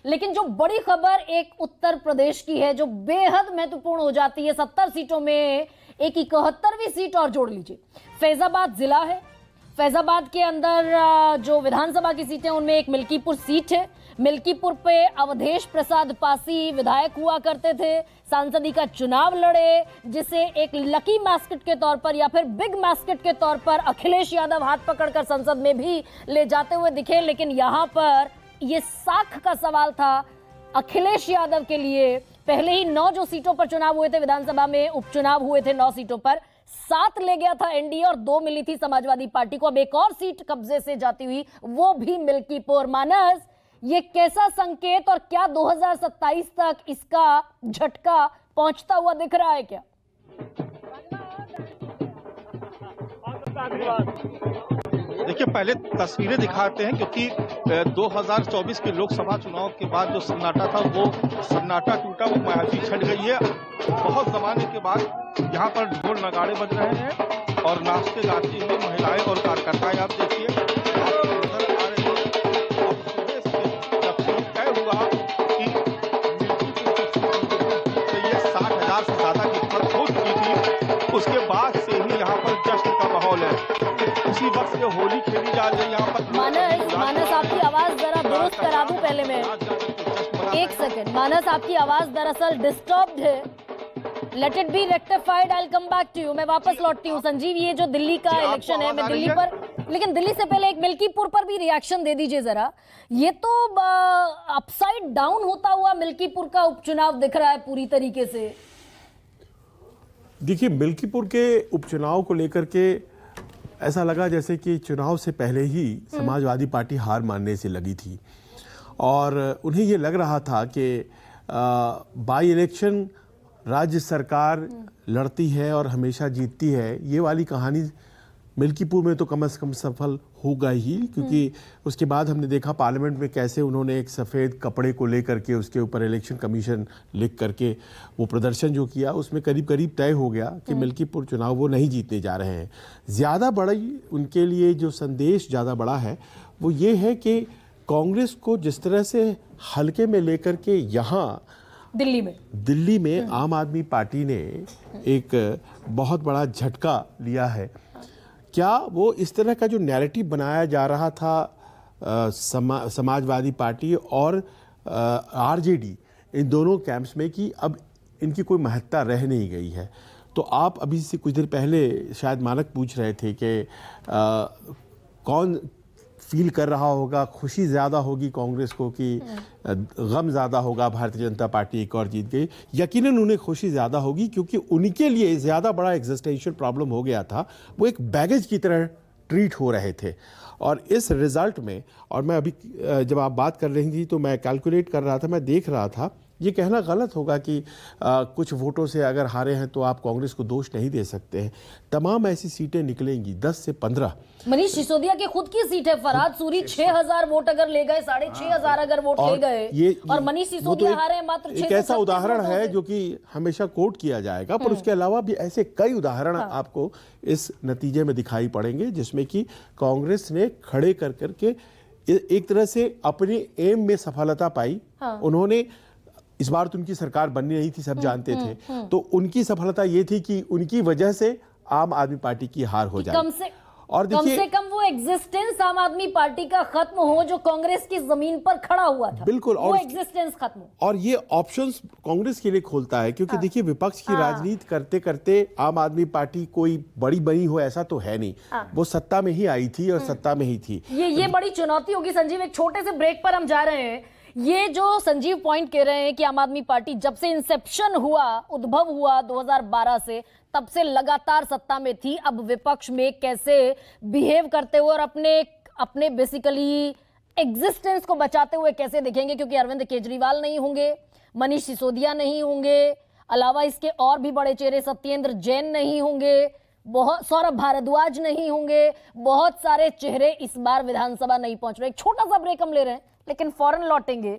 लेकिन जो बड़ी खबर एक उत्तर प्रदेश की है जो बेहद महत्वपूर्ण हो जाती है। 70 सीटों में एक 71वीं सीट और जोड़ लीजिए। फैजाबाद जिला है। फैजाबाद के अंदर जो विधानसभा की सीटें उनमें एक मिल्कीपुर सीट है। मिल्कीपुर पे अवधेश प्रसाद पासी विधायक हुआ करते थे, सांसदी का चुनाव लड़े, जिसे एक लकी मैस्केट के तौर पर या फिर बिग मैस्केट के तौर पर अखिलेश यादव हाथ पकड़कर संसद में भी ले जाते हुए दिखे। लेकिन यहां पर ये साख का सवाल था अखिलेश यादव के लिए। पहले ही 9 जो सीटों पर चुनाव हुए थे, विधानसभा में उपचुनाव हुए थे 9 सीटों पर, 7 ले गया था एनडीए और 2 मिली थी समाजवादी पार्टी को। अब एक और सीट कब्जे से जाती हुई, वो भी मिल्कीपुर। मानस, ये कैसा संकेत और क्या 2027 तक इसका झटका पहुंचता हुआ दिख रहा है क्या? देखिए, पहले तस्वीरें दिखाते हैं क्योंकि 2024 के लोकसभा चुनाव के बाद जो सन्नाटा था वो सन्नाटा टूटा, वो म्याजी छट गई है। बहुत जमाने के बाद यहाँ पर ढोल नगाड़े बज रहे हैं और नाचते गाती हुई महिलाएं और कार्यकर्ताएं आप देखिए नजर आ रही है। और सुबह से जब से तय हुआ कि ये 60,000 से ज्यादा की फर्क हो चुकी थी, उसके बाद से ही यहाँ पर जश्न का माहौल है। उसी वक्त से होली खेली जा रही है यहाँ पर। मानस आपकी आवाज जरा दुरुस्त करा दूं पहले मैं, एक सेकंड। मानस, आपकी आवाज दरअसल डिस्टर्ब्ड है। Let it be rectified, I will come back to you. मैं वापस लौटती हूँ। संजीव, ये जो दिल्ली का इलेक्शन है, मैं दिल्ली पर, लेकिन दिल्ली से पहले एक मिल्कीपुर पर भी रिएक्शन दे दीजिए जरा। ये तो अपसाइड डाउन होता हुआ मिल्कीपुर का उपचुनाव दिख रहा है पूरी तरीके से। देखिए, मिल्कीपुर के उपचुनाव को लेकर के ऐसा लगा जैसे कि चुनाव से पहले ही समाजवादी पार्टी हार मानने से लगी थी और उन्हें ये लग रहा था कि बाई इलेक्शन राज्य सरकार लड़ती है और हमेशा जीतती है। ये वाली कहानी मिल्कीपुर में तो कम से कम सफल होगा ही, क्योंकि उसके बाद हमने देखा पार्लियामेंट में कैसे उन्होंने एक सफ़ेद कपड़े को लेकर के उसके ऊपर इलेक्शन कमीशन लिख करके वो प्रदर्शन जो किया, उसमें करीब करीब तय हो गया कि मिल्कीपुर चुनाव वो नहीं जीतने जा रहे हैं। ज़्यादा बड़ी उनके लिए जो संदेश ज़्यादा बड़ा है वो ये है कि कांग्रेस को जिस तरह से हल्के में लेकर के यहाँ दिल्ली में आम आदमी पार्टी ने एक बहुत बड़ा झटका लिया है। क्या वो इस तरह का जो नैरेटिव बनाया जा रहा था समाजवादी पार्टी और आरजेडी, इन दोनों कैंप्स में, कि अब इनकी कोई महत्ता रह नहीं गई है? तो आप अभी से कुछ देर पहले शायद मानक पूछ रहे थे कि कौन फील कर रहा होगा, खुशी ज़्यादा होगी कांग्रेस को कि गम ज़्यादा होगा भारतीय जनता पार्टी एक और जीत गई? यकीनन उन्हें खुशी ज़्यादा होगी, क्योंकि उनके लिए ज़्यादा बड़ा एग्जिस्टेंशियल प्रॉब्लम हो गया था। वो एक बैगेज की तरह ट्रीट हो रहे थे और इस रिज़ल्ट में, और मैं अभी जब आप बात कर रही थी तो मैं कैलकुलेट कर रहा था, मैं देख रहा था, ये कहना गलत होगा कि कुछ वोटों से अगर हारे हैं तो आप कांग्रेस को दोष नहीं दे सकते हैं। तमाम ऐसी सीटें निकलेंगी 10 से 15। मनीष सिसोदिया की खुद की सीट है। फरहाद सूरी 6,000 वोट अगर ले गए, 6,500 अगर वोट ले गए, और मनीष सिसोदिया हारे मात्र 6। एक ऐसा उदाहरण है जो कि हमेशा कोट किया जाएगा, पर उसके अलावा भी ऐसे कई उदाहरण आपको इस नतीजे में दिखाई पड़ेंगे जिसमें कि कांग्रेस ने खड़े कर करके एक तरह से अपने एम में सफलता पाई। उन्होंने, इस बार तो उनकी सरकार बननी नहीं थी, सब जानते थे, तो उनकी सफलता ये थी कि उनकी वजह से आम आदमी पार्टी की हार हो जाए। और कम से कम वो एग्जिस्टेंस आम आदमी पार्टी का खत्म हो जो कांग्रेस की जमीन पर खड़ा हुआ था। बिल्कुल, वो एग्जिस्टेंस खत्म हो। और ये ऑप्शंस कांग्रेस के लिए खोलता है, क्योंकि देखिए, विपक्ष की राजनीति करते करते आम आदमी पार्टी कोई बड़ी बनी हो ऐसा तो है नहीं। वो सत्ता में ही आई थी और सत्ता में ही थी। ये बड़ी चुनौती होगी। संजीव, एक छोटे से ब्रेक पर हम जा रहे हैं। ये जो संजीव पॉइंट कह रहे हैं कि आम आदमी पार्टी जब से इंसेप्शन हुआ, उद्भव हुआ 2012 से, तब से लगातार सत्ता में थी। अब विपक्ष में कैसे बिहेव करते हुए और अपने बेसिकली एग्जिस्टेंस को बचाते हुए कैसे दिखेंगे, क्योंकि अरविंद केजरीवाल नहीं होंगे, मनीष सिसोदिया नहीं होंगे, अलावा इसके और भी बड़े चेहरे सत्येंद्र जैन नहीं होंगे, बहुत सौरभ भारद्वाज नहीं होंगे, बहुत सारे चेहरे इस बार विधानसभा नहीं पहुंच रहे। एक छोटा सा ब्रेक हम ले रहे हैं, लेकिन फौरन लौटेंगे।